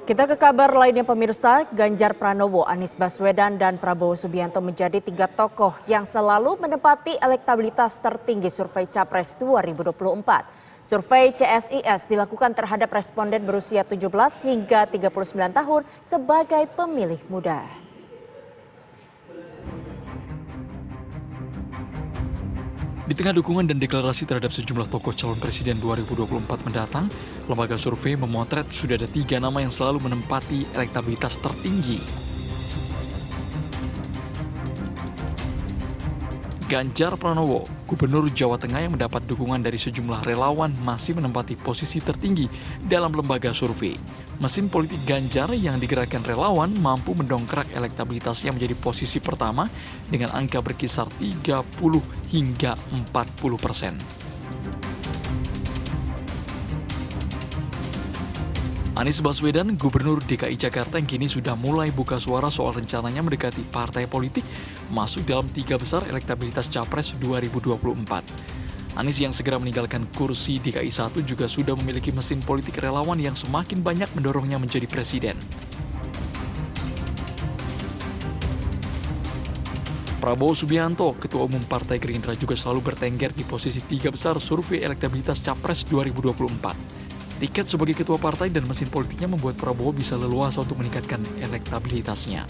Kita ke kabar lainnya pemirsa, Ganjar Pranowo, Anies Baswedan, dan Prabowo Subianto menjadi tiga tokoh yang selalu menempati elektabilitas tertinggi survei Capres 2024. Survei CSIS dilakukan terhadap responden berusia 17 hingga 39 tahun sebagai pemilih muda. Di tengah dukungan dan deklarasi terhadap sejumlah tokoh calon presiden 2024 mendatang, lembaga survei memotret sudah ada tiga nama yang selalu menempati elektabilitas tertinggi. Ganjar Pranowo, Gubernur Jawa Tengah yang mendapat dukungan dari sejumlah relawan masih menempati posisi tertinggi dalam lembaga survei. Mesin politik Ganjar yang digerakkan relawan mampu mendongkrak elektabilitasnya menjadi posisi pertama dengan angka berkisar 30 hingga 40%. Anies Baswedan, Gubernur DKI Jakarta yang kini sudah mulai buka suara soal rencananya mendekati partai politik masuk dalam tiga besar elektabilitas Capres 2024. Anies yang segera meninggalkan kursi DKI 1 juga sudah memiliki mesin politik relawan yang semakin banyak mendorongnya menjadi presiden. Prabowo Subianto, Ketua Umum Partai Gerindra juga selalu bertengger di posisi tiga besar survei elektabilitas Capres 2024. Tiket sebagai ketua partai dan mesin politiknya membuat Prabowo bisa leluasa untuk meningkatkan elektabilitasnya.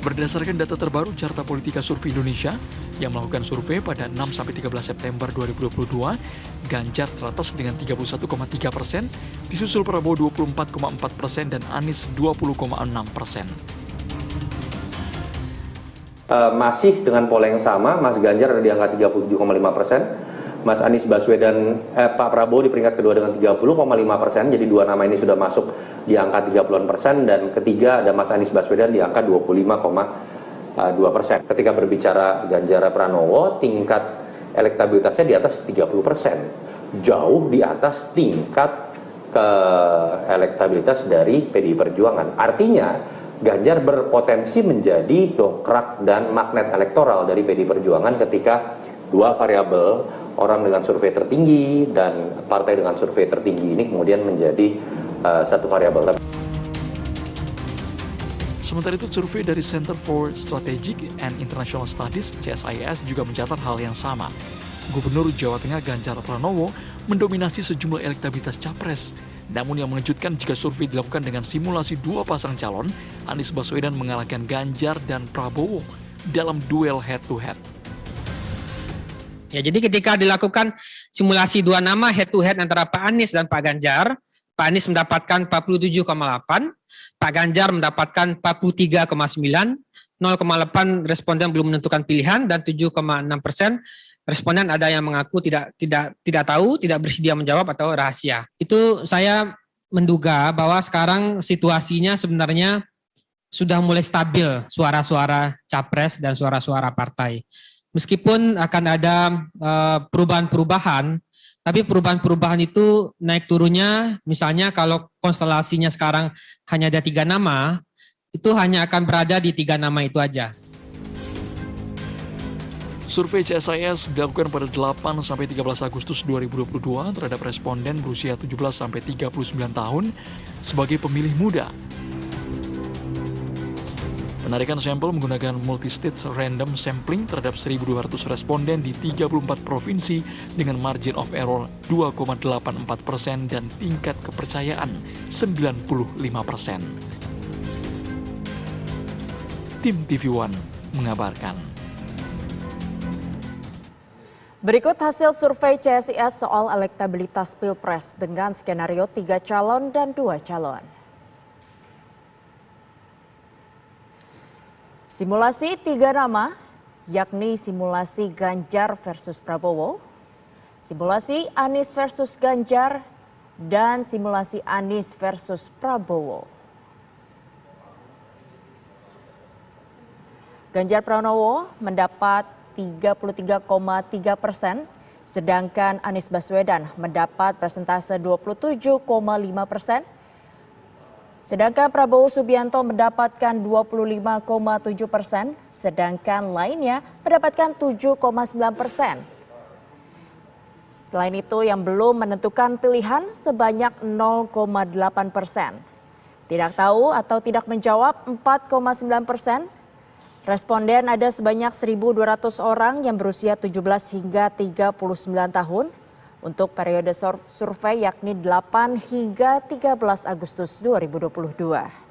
Berdasarkan data terbaru Carta Politika Survei Indonesia yang melakukan survei pada 6-13 September 2022, Ganjar teratas dengan 31,3%, disusul Prabowo 24,4% dan Anies 20,6%. Masih dengan pola yang sama, Mas Ganjar ada di angka 37,5%. Mas Anies Baswedan, Pak Prabowo di peringkat kedua dengan 30,5%, jadi dua nama ini sudah masuk di angka 30-an%, dan ketiga ada Mas Anies Baswedan di angka 25,2%. Ketika berbicara Ganjar Pranowo, tingkat elektabilitasnya di atas 30%, jauh di atas tingkat elektabilitas dari PDI Perjuangan. Artinya, Ganjar berpotensi menjadi dongkrak dan magnet elektoral dari PDI Perjuangan ketika dua variabel, orang dengan survei tertinggi dan partai dengan survei tertinggi ini kemudian menjadi satu variabel. Sementara itu, survei dari Center for Strategic and International Studies (CSIS) juga mencatat hal yang sama. Gubernur Jawa Tengah Ganjar Pranowo mendominasi sejumlah elektabilitas capres. Namun yang mengejutkan jika survei dilakukan dengan simulasi dua pasang calon, Anies Baswedan mengalahkan Ganjar dan Prabowo dalam duel head-to-head. Ya, jadi ketika dilakukan simulasi dua nama head-to-head antara Pak Anies dan Pak Ganjar, Pak Anies mendapatkan 47,8, Pak Ganjar mendapatkan 43,9, 0,8 responden belum menentukan pilihan, dan 7,6% responden ada yang mengaku tidak tahu, tidak bersedia menjawab atau rahasia. Itu saya menduga bahwa sekarang situasinya sebenarnya sudah mulai stabil suara-suara capres dan suara-suara partai. Meskipun akan ada perubahan-perubahan, tapi perubahan-perubahan itu naik turunnya, misalnya kalau konstelasinya sekarang hanya ada 3 nama, itu hanya akan berada di 3 nama itu aja. Survei CSIS dilakukan pada 8-13 Agustus 2022 terhadap responden berusia 17-39 tahun sebagai pemilih muda. Penarikan sampel menggunakan multi-stage random sampling terhadap 1.200 responden di 34 provinsi dengan margin of error 2,84% dan tingkat kepercayaan 95%. Tim TV One mengabarkan. Berikut hasil survei CSIS soal elektabilitas Pilpres dengan skenario 3 calon dan 2 calon. Simulasi 3 nama, yakni simulasi Ganjar versus Prabowo, simulasi Anies versus Ganjar, dan simulasi Anies versus Prabowo. Ganjar Pranowo mendapat 33,3%, sedangkan Anies Baswedan mendapat persentase 27,5%. Sedangkan Prabowo Subianto mendapatkan 25,7%, sedangkan lainnya mendapatkan 7,9%. Selain itu yang belum menentukan pilihan sebanyak 0,8%. Tidak tahu atau tidak menjawab 4,9%. Responden ada sebanyak 1.200 orang yang berusia 17 hingga 39 tahun untuk periode survei yakni 8 hingga 13 Agustus 2022.